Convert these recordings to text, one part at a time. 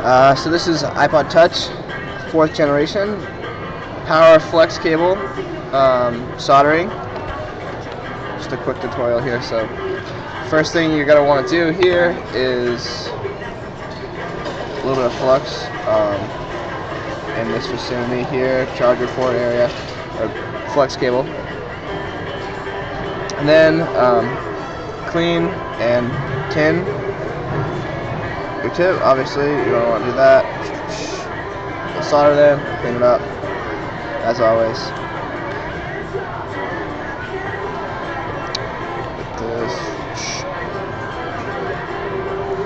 So this is iPod Touch, 4th generation, power flex cable, soldering. Just a quick tutorial here. So first thing you're going to want to do here is a little bit of flux in this vicinity here, charger port area, or flex cable. And then clean and tin your tip. Obviously you don't want to do that. Solder them, clean it up as always.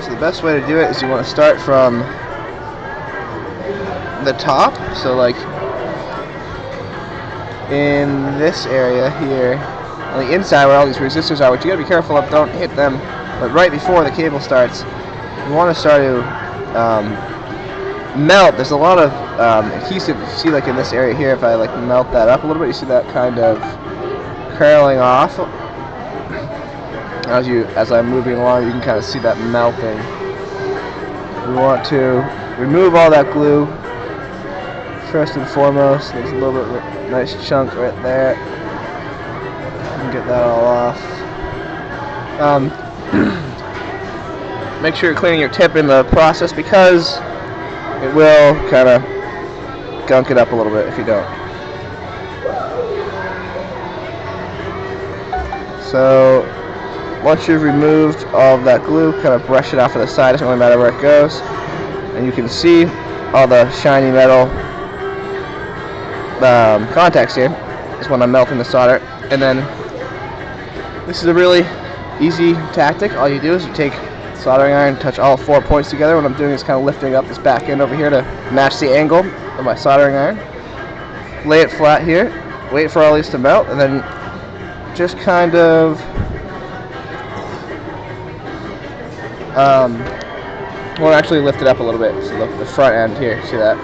So the best way to do it is you want to start from the top, so like in this area here on the inside where all these resistors are, which you gotta be careful of, don't hit them, but right before the cable starts you want to start to melt. There's a lot of adhesive. You see, like in this area here, if I like melt that up a little bit, you see that kind of curling off. As I'm moving along, you can kind of see that melting. We want to remove all that glue first and foremost. There's a little bit of a nice chunk right there. Get that all off. Make sure you're cleaning your tip in the process, because it will kind of gunk it up a little bit if you don't. So once you've removed all of that glue, kind of brush it off to the side. It doesn't really matter where it goes, and you can see all the shiny metal contacts here. Is when I'm melting the solder. And then this is a really easy tactic. All you do is you take soldering iron, touch all 4 points together. What I'm doing is kind of lifting up this back end over here to match the angle of my soldering iron. Lay it flat here, wait for all these to melt, and then just kind of well, actually lift it up a little bit. So the front end here, see that?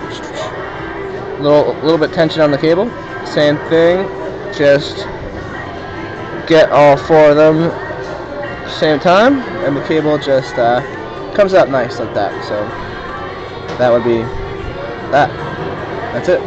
Little bit tension on the cable. Same thing, just get all 4 of them same time, and the cable just comes out nice like that. So that would be that. That's it.